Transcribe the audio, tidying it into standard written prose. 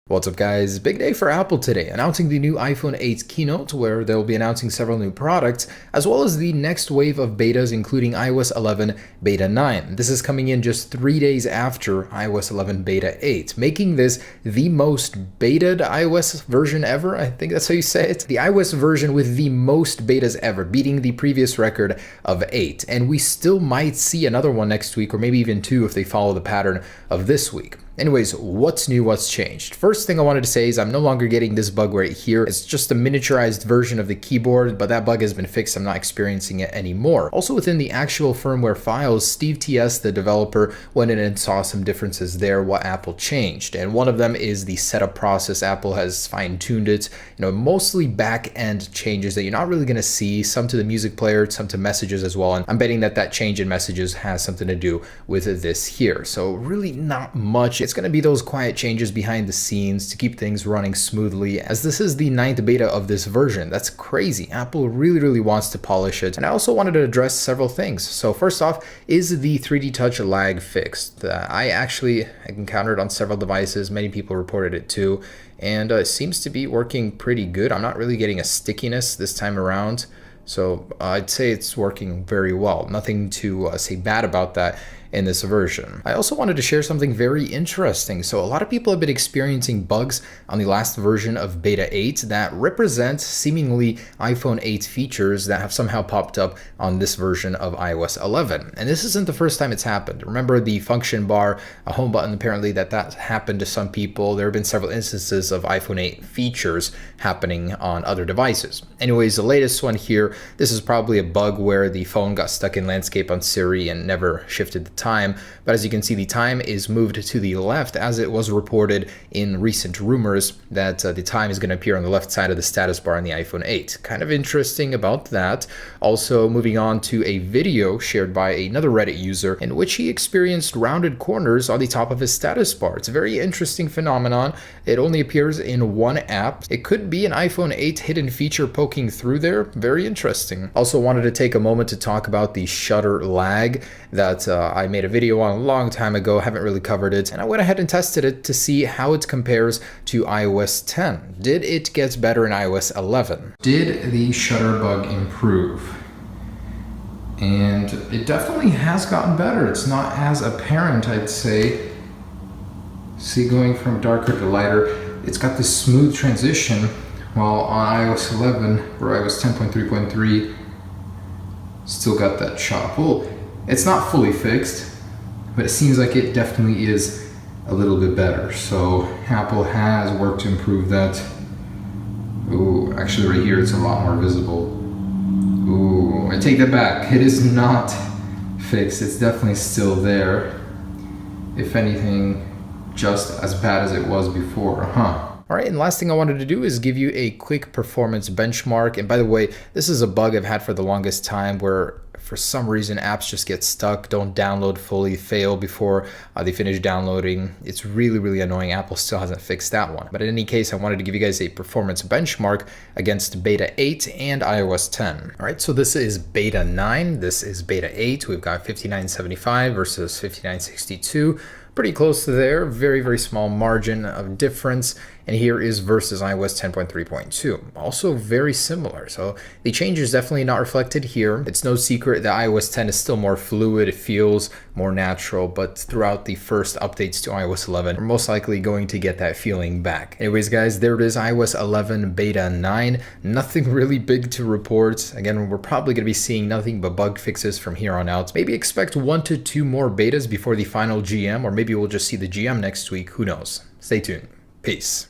What's up guys, big day for Apple today, announcing the new iPhone 8 keynote where they'll be announcing several new products, as well as the next wave of betas including iOS 11 Beta 9. This is coming in just 3 days after iOS 11 Beta 8, making this the most betaed iOS version ever. I think that's how you say it. The iOS version with the most betas ever, beating the previous record of 8. And we still might see another one next week, or maybe even 2 if they follow the pattern of this week. Anyways, what's new, what's changed? First thing I wanted to say is I'm no longer getting this bug right here. It's just a miniaturized version of the keyboard, but that bug has been fixed. I'm not experiencing it anymore. Also within the actual firmware files, Steve TS, the developer, went in and saw some differences there, what Apple changed. And one of them is the setup process. Apple has fine-tuned it, mostly back-end changes that you're not really gonna see, some to the music player, some to messages as well. And I'm betting that that change in messages has something to do with this here. So really not much. It's going to be those quiet changes behind the scenes to keep things running smoothly, as this is the 9th beta of this version. That's crazy. Apple really wants to polish it. And I also wanted to address several things. So first off, is the 3D Touch lag fixed? I actually encountered on several devices. Many people reported it too. And it seems to be working pretty good. I'm not really getting a stickiness this time around. So I'd say it's working very well. Nothing to say bad about that in this version. I also wanted to share something very interesting. So a lot of people have been experiencing bugs on the last version of Beta 8 that represent seemingly iPhone 8 features that have somehow popped up on this version of iOS 11. And this isn't the first time it's happened. Remember the function bar, a home button, apparently that happened to some people. There have been several instances of iPhone 8 features happening on other devices. Anyways, the latest one here, this is probably a bug where the phone got stuck in landscape on Siri and never shifted the time, but as you can see, the time is moved to the left, as it was reported in recent rumors that the time is going to appear on the left side of the status bar on the iPhone 8. Kind of interesting about that. Also moving on to a video shared by another Reddit user in which he experienced rounded corners on the top of his status bar. It's a very interesting phenomenon. It only appears in one app. It could be an iPhone 8 hidden feature poking through there. Very interesting. Also wanted to take a moment to talk about the shutter lag that I made a video on a long time ago, haven't really covered it, and I went ahead and tested it to see how it compares to iOS 10. Did it get better in iOS 11? Did the shutter bug improve? And it definitely has gotten better. It's not as apparent, I'd say. See, going from darker to lighter, it's got this smooth transition, while on iOS 11 or iOS 10.3.3 still got that chop. Well, it's not fully fixed, but it seems like it definitely is a little bit better. So Apple has worked to improve that. Ooh, actually right here it's a lot more visible. Ooh, I take that back. It is not fixed. It's definitely still there. If anything, just as bad as it was before, huh? All right, and last thing I wanted to do is give you a quick performance benchmark. And by the way, this is a bug I've had for the longest time where for some reason apps just get stuck, don't download fully, fail before they finish downloading. It's really annoying. Apple still hasn't fixed that one. But in any case, I wanted to give you guys a performance benchmark against Beta 8 and iOS 10. All right, so this is Beta 9, this is Beta 8. We've got 5975 versus 5962. Pretty close to there, very small margin of difference. And here is versus iOS 10.3.2, also very similar. So the change is definitely not reflected here. It's no secret that iOS 10 is still more fluid, it feels more natural, but throughout the first updates to iOS 11, we're most likely going to get that feeling back. Anyways, guys, there it is, iOS 11 Beta 9. Nothing really big to report. Again, we're probably gonna be seeing nothing but bug fixes from here on out. Maybe expect 1 to 2 more betas before the final GM, or maybe we'll just see the GM next week, who knows? Stay tuned. Peace.